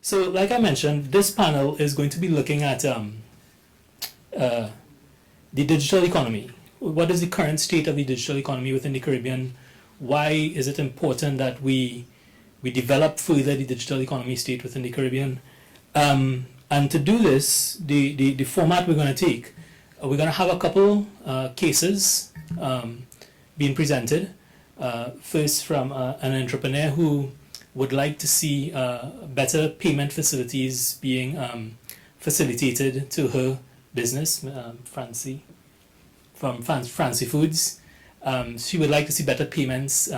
So, like I mentioned, this panel is going to be looking at the digital economy. What is the current state of the digital economy within the Caribbean? Why is it important that we develop further the digital economy state within the Caribbean? And to do this, the format we're going to take, we're going to have a couple cases being presented. First from an entrepreneur who would like to see better payment facilities being facilitated to her business, Franci, from Franci Foods. She would like to see better payments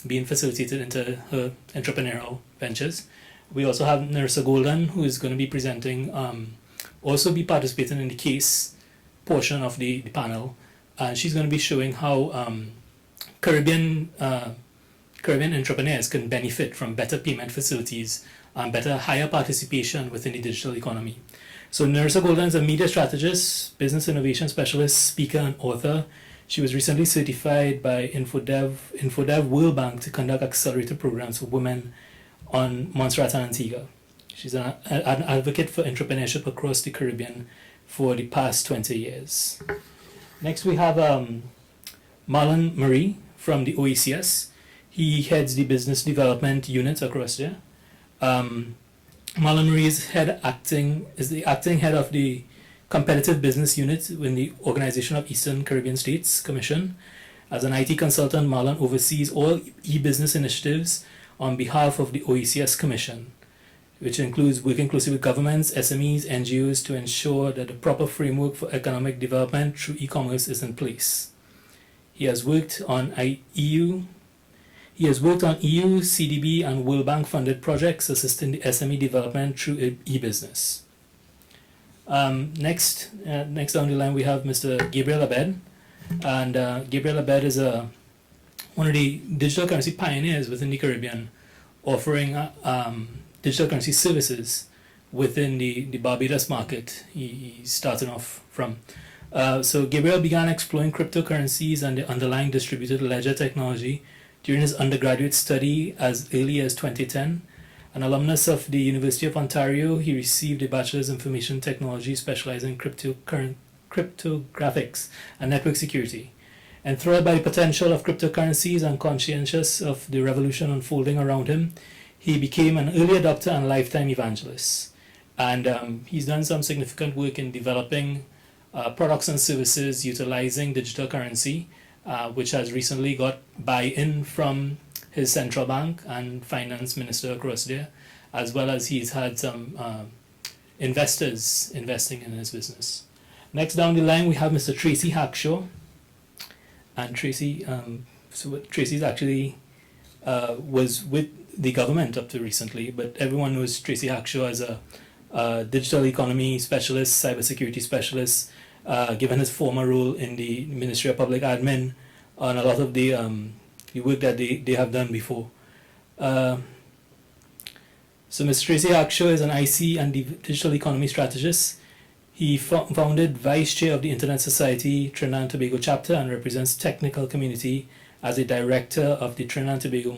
being facilitated into her entrepreneurial ventures. We also have Nerissa Golden, who is going to be presenting, also be participating in the case portion of the panel. And she's going to be showing how Caribbean entrepreneurs can benefit from better payment facilities and better higher participation within the digital economy. So Nerissa Golden is a media strategist, business innovation specialist, speaker, and author. She was recently certified by Infodev World Bank to conduct accelerator programs for women on Montserrat and Antigua. She's an advocate for entrepreneurship across the Caribbean for the past 20 years. Next we have Marlon Marie from the OECS. He heads the business development unit across there. Marlon Marie is the acting head of the competitive business unit in the Organization of Eastern Caribbean States Commission. As an IT consultant, Marlon oversees all e-business initiatives on behalf of the OECS Commission, which includes working closely with governments, SMEs, NGOs to ensure that the proper framework for economic development through e-commerce is in place. He has worked on EU, CDB, and World Bank funded projects assisting the SME development through e-business. Next down the line we have Mr. Gabriel Abed, and Gabriel Abed is one of the digital currency pioneers within the Caribbean, offering digital currency services within the Barbados market. He's starting off from. So Gabriel began exploring cryptocurrencies and the underlying distributed ledger technology during his undergraduate study as early as 2010. An alumnus of the University of Ontario, he received a Bachelor's in Information Technology specializing in cryptographics and network security. Enthralled by the potential of cryptocurrencies and conscientious of the revolution unfolding around him, he became an early adopter and lifetime evangelist. And he's done some significant work in developing products and services utilizing digital currency, which has recently got buy-in from his central bank and finance minister across there, as well as he's had some investors investing in his business. Next down the line, we have Mr. Tracy Hackshaw. And Tracy, Tracy's actually was with the government up to recently, but everyone knows Tracy Hackshaw as a digital economy specialist, cybersecurity specialist, given his former role in the Ministry of Public Admin on a lot of the work that they have done before. So Mr. Tracy Hackshaw is an IC and digital economy strategist. He founded Vice Chair of the Internet Society Trinidad and Tobago chapter and represents technical community as a director of the Trinidad and Tobago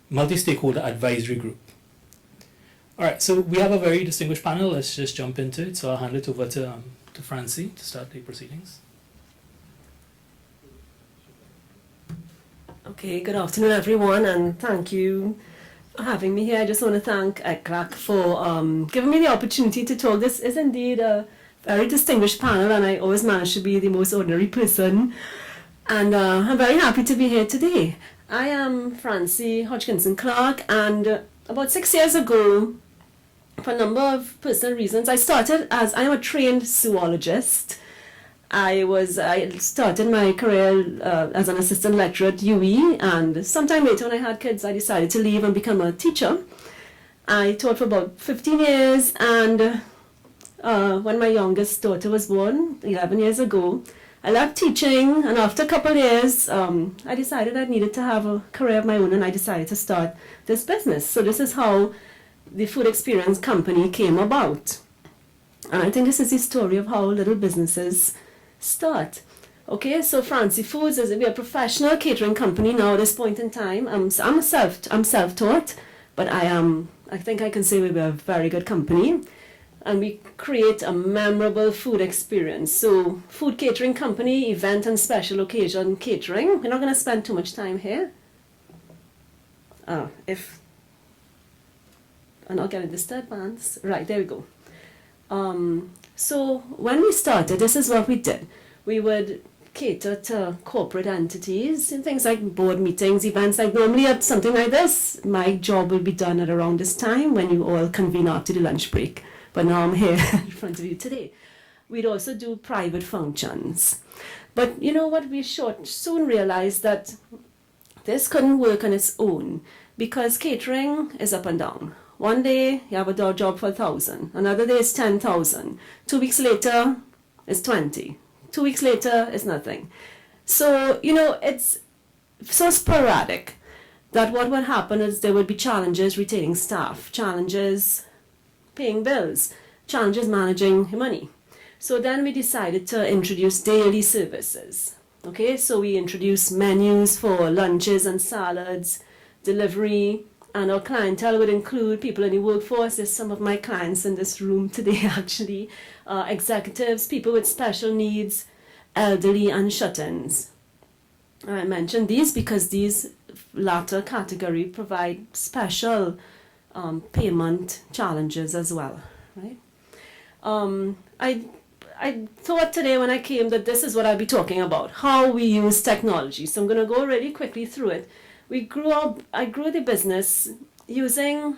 multi-stakeholder advisory group. All right, so we have a very distinguished panel. Let's just jump into it. So I'll hand it over to Franci to start the proceedings. Okay, good afternoon, everyone, and thank you for having me here. I just want to thank ECLAC for giving me the opportunity to talk. This is indeed a very distinguished panel, and I always manage to be the most ordinary person. And I'm very happy to be here today. I am Franci Hodgkinson Clark, and about 6 years ago, for a number of personal reasons, I am a trained zoologist. I started my career as an assistant lecturer at UE, and sometime later when I had kids, I decided to leave and become a teacher. I taught for about 15 years, and when my youngest daughter was born, 11 years ago, I left teaching, and after a couple of years, I decided I needed to have a career of my own, and I decided to start this business. So this is how the Food Experience Company came about. And I think this is the story of how little businesses start. Okay, so Franci Foods we're a professional catering company now at this point in time. I'm self-taught, but I am I think I can say we were a very good company, and we create a memorable food experience. So, food catering company, event and special occasion catering. We're not going to spend too much time here. If I'm not getting this to advance. Right, there we go. So, when we started, this is what we did. We would cater to corporate entities and things like board meetings, events. Like normally at something like this, my job will be done at around this time when you all convene after the lunch break. But now I'm here in front of you today. We'd also do private functions. But you know what, we soon realized that this couldn't work on its own because catering is up and down. One day you have a job for 1,000, another day it's 10,000. 2 weeks later, it's 20. 2 weeks later, it's nothing. So, you know, it's so sporadic that what would happen is there would be challenges retaining staff, challenges paying bills, challenges managing money. So then we decided to introduce daily services. Okay, so we introduced menus for lunches and salads, delivery, and our clientele would include people in the workforce. There's some of my clients in this room today, actually. Executives, people with special needs, elderly, and shut-ins. I mentioned these because these latter category provide special payment challenges as well, right? I thought today when I came that this is what I'll be talking about, how we use technology. So I'm going to go really quickly through it. I grew the business using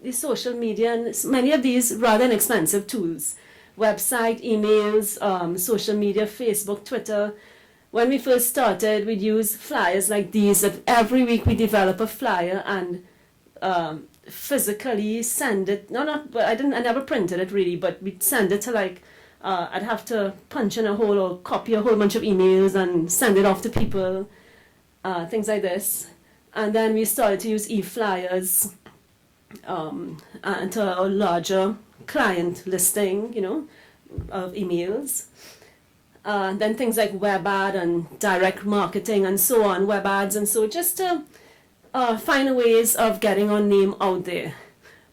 the social media and many of these rather inexpensive tools. Website, emails, social media, Facebook, Twitter. When we first started, we'd use flyers like these. That every week we develop a flyer and physically send it. I never printed it really, but we'd send it to like, I'd have to punch in a hole or copy a whole bunch of emails and send it off to people, things like this. And then we started to use e-flyers and to a larger client listing, you know, of emails. Then things like web ad and direct marketing and so on, web ads and so just to find ways of getting our name out there.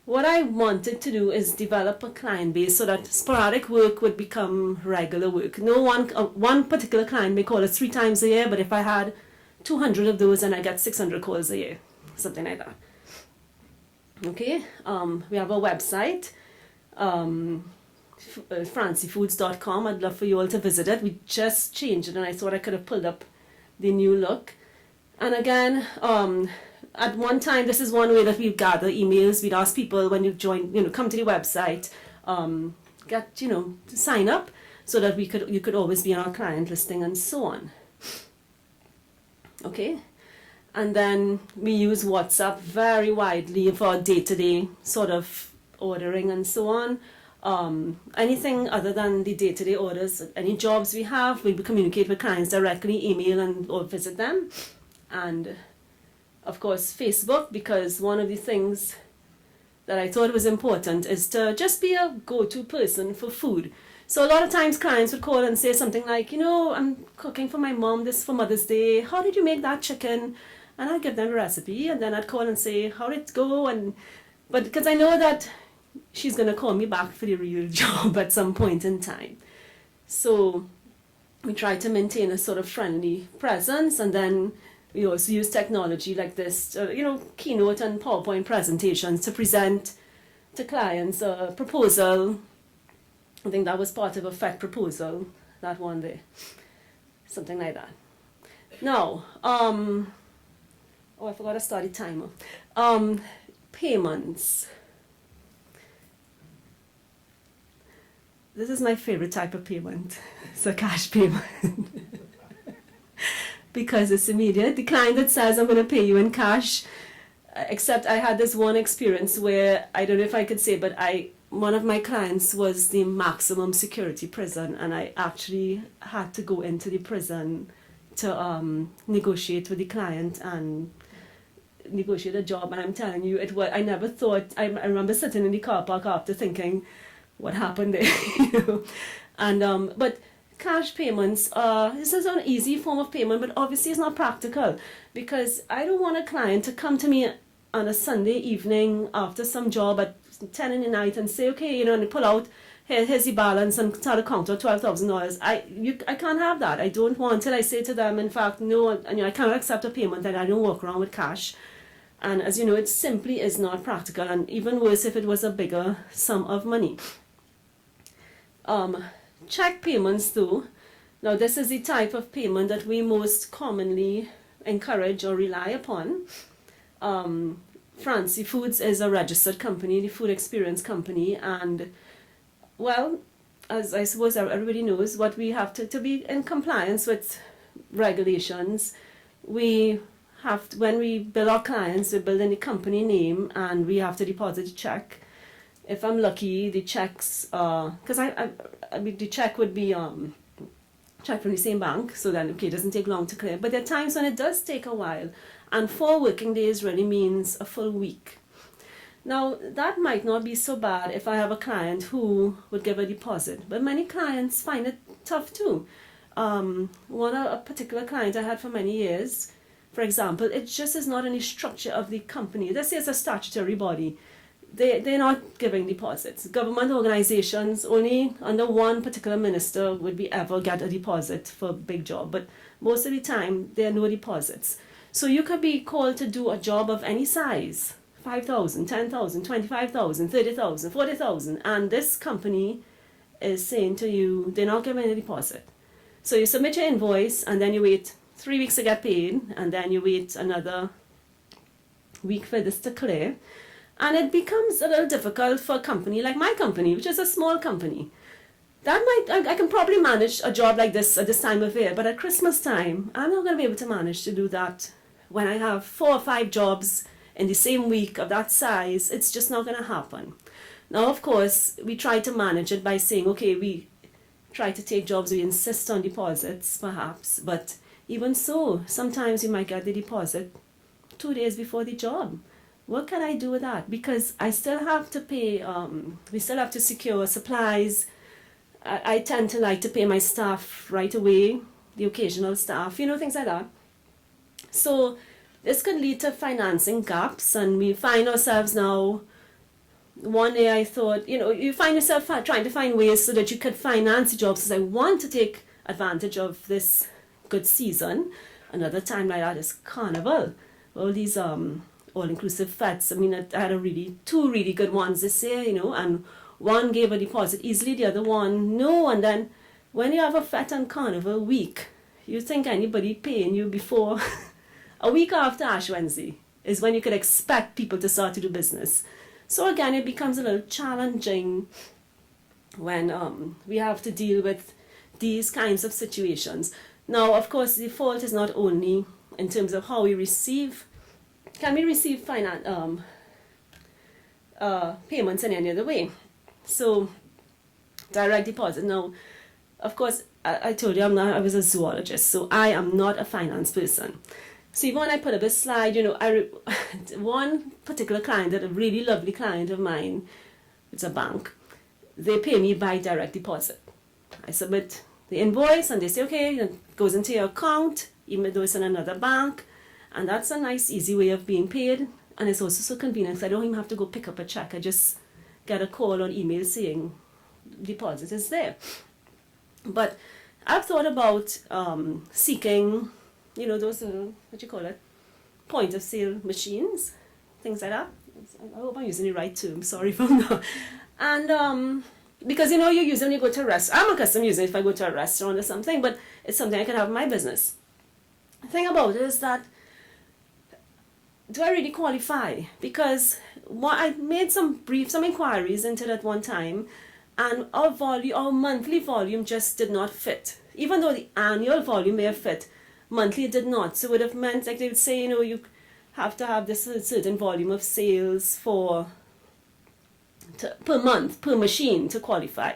What I wanted to do is develop a client base so that sporadic work would become regular work. No one particular client may call us 3 times a year, but if I had 200 of those and I get 600 calls a year, something like that. Okay, we have a website, francifoods.com. I'd love for you all to visit it. We just changed it and I thought I could have pulled up the new look. And again, at one time, this is one way that we gather emails. We'd ask people when you join, you know, come to the website, sign up so that you could always be on our client listing and so on. Okay, and then we use WhatsApp very widely for day-to-day sort of ordering and so on. Anything other than the day-to-day orders, any jobs we have, we communicate with clients directly, email or visit them. And of course Facebook, because one of the things that I thought was important is to just be a go-to person for food. So a lot of times clients would call and say something like, you know, I'm cooking for my mom this for Mother's Day. How did you make that chicken? And I'd give them a recipe and then I'd call and say, how did it go? But because I know that she's going to call me back for the real job at some point in time. So we try to maintain a sort of friendly presence, and then we also use technology like this, keynote and PowerPoint presentations to present to clients a proposal. I think that was part of a FET proposal, that one day, something like that. Now, I forgot to start the timer. Payments. This is my favorite type of payment. It's a cash payment. Because it's immediate. The client that says, I'm going to pay you in cash, except I had this one experience where, I don't know if I could say, but one of my clients was the maximum security prison, and I actually had to go into the prison to negotiate with the client and negotiate a job. And I'm telling you, I never thought, I remember sitting in the car park after thinking, what happened there? And but cash payments, this is an easy form of payment, but obviously it's not practical, because I don't want a client to come to me on a Sunday evening after some job at 10 in the night and say, okay, and they pull out, here's the balance and start to count out $12,000. I can't have that. I don't want it. I say to them, in fact, no, I cannot accept a payment and I don't walk around with cash. And as you know, it simply is not practical, and even worse if it was a bigger sum of money. Check payments though. Now this is the type of payment that we most commonly encourage or rely upon. Franci Foods is a registered company, the food experience company, and well, as I suppose everybody knows, what we have to be in compliance with regulations, we have to, when we bill our clients, we bill in the company name and we have to deposit a check. If I'm lucky, the checks, because I mean, the check would be check from the same bank, so then okay, it doesn't take long to clear. But there are times when it does take a while, and 4 working days really means a full week. Now, that might not be so bad if I have a client who would give a deposit, but many clients find it tough too. A particular client I had for many years, for example, it just is not in the structure of the company. Let's say it's a statutory body. They're not giving deposits. Government organizations, only under one particular minister would we ever get a deposit for a big job, but most of the time there are no deposits. So you could be called to do a job of any size, 5,000, 10,000, 25,000, 30,000, 40,000, and this company is saying to you, they're not giving a deposit. So you submit your invoice and then you wait 3 weeks to get paid, and then you wait another week for this to clear. And it becomes a little difficult for a company like my company, which is a small company. I can probably manage a job like this at this time of year, but at Christmas time, I'm not going to be able to manage to do that. When I have 4 or 5 jobs in the same week of that size, it's just not going to happen. Now, of course, we try to manage it by saying, okay, we try to take jobs, we insist on deposits, perhaps, but even so, sometimes you might get the deposit 2 days before the job. What can I do with that? Because I still have to pay, we still have to secure supplies. I tend to like to pay my staff right away, the occasional staff, things like that. So this could lead to financing gaps, and we find ourselves now, one day I thought, you find yourself trying to find ways so that you could finance the jobs, because I want to take advantage of this good season. Another time like that is Carnival. All these all-inclusive fetes. I mean, I had 2 really good ones this year, and one gave a deposit easily, the other one no. And then when you have a fete and Carnival week, you think anybody paying you before a week after Ash Wednesday is when you could expect people to start to do business. So again, it becomes a little challenging when we have to deal with these kinds of situations. Now, of course, the fault is not only in terms of how we receive. Can we receive payments in any other way? So, direct deposit. Now, of course, I told you I was a zoologist, so I am not a finance person. So even when I put up a slide, one particular client, a really lovely client of mine, it's a bank, they pay me by direct deposit. I submit the invoice and they say, okay, it goes into your account, even though it's in another bank. And that's a nice, easy way of being paid. And it's also so convenient. I don't even have to go pick up a check. I just get a call or email saying deposit is there. But I've thought about seeking, those, point of sale machines, things like that. I hope I'm using the right term. Sorry for now. And because, you use it when you go to a restaurant. I'm accustomed to using it if I go to a restaurant or something, but it's something I can have in my business. The thing about it is that, do I really qualify? Because I made some inquiries into that one time, and our monthly volume just did not fit. Even though the annual volume may have fit, monthly it did not. So it would have meant, like they would say, you have to have this certain volume of sales per month, per machine to qualify.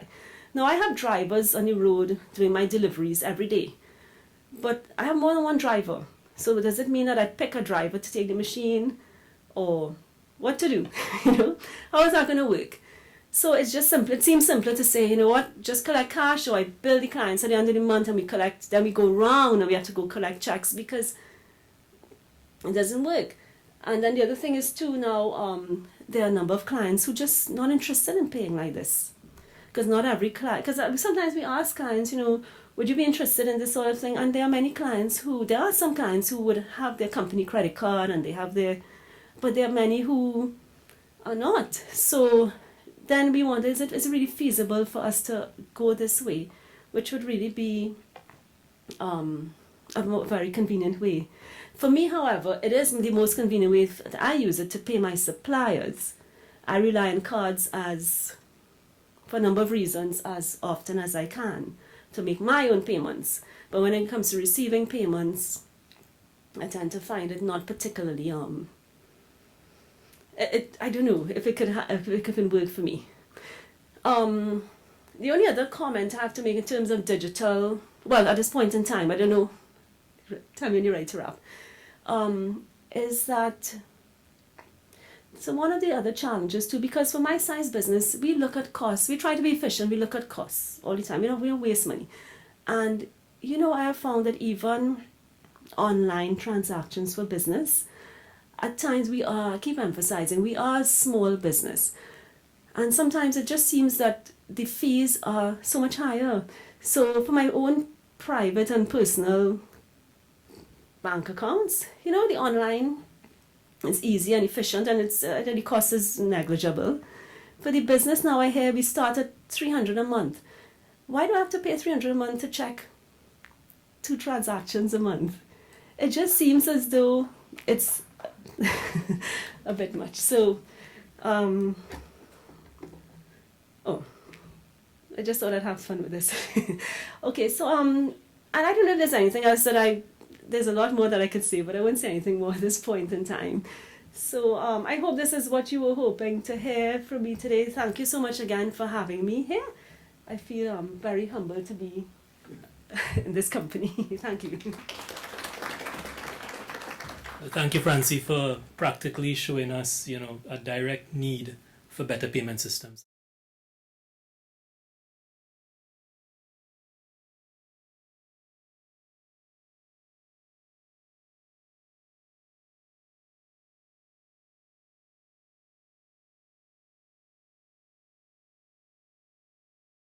Now I have drivers on the road doing my deliveries every day, but I have more than one driver. So does it mean that I pick a driver to take the machine, or what to do? How is that going to work? So it's just simple. It seems simpler to say, just collect cash, or I bill the clients at the end of the month and we collect, then we go round and we have to go collect checks, because it doesn't work. And then the other thing is too now, there are a number of clients who just not interested in paying like this. Because not every client, because sometimes we ask clients, would you be interested in this sort of thing? And there are some clients who would have their company credit card and they have but there are many who are not. So then we wonder, is it really feasible for us to go this way, which would really be a very convenient way. For me, however, it is the most convenient way that I use it to pay my suppliers. I rely on cards for a number of reasons, as often as I can, to make my own payments. But when it comes to receiving payments, I tend to find it not particularly I don't know if it could work for me. The only other comment I have to make in terms of digital, well, at this point in time, I don't know, tell me when you're ready to wrap, is that, so one of the other challenges too, because for my size business, we look at costs, we try to be efficient, we look at costs all the time, we don't waste money. And, I have found that even online transactions for business, at times I keep emphasizing, we are a small business. And sometimes it just seems that the fees are so much higher. So for my own private and personal bank accounts, the online is easy and efficient and the cost is negligible. For the business now, I hear we start at $300 a month. Why do I have to pay $300 a month to check 2 transactions a month? It just seems as though it's a bit much. So, I just thought I'd have fun with this. Okay, so and I don't know if there's anything else there's a lot more that I could say, but I won't say anything more at this point in time. So I hope this is what you were hoping to hear from me today. Thank you so much again for having me here. I feel very humbled to be in this company. Thank you. Thank you, Franci, for practically showing us, a direct need for better payment systems.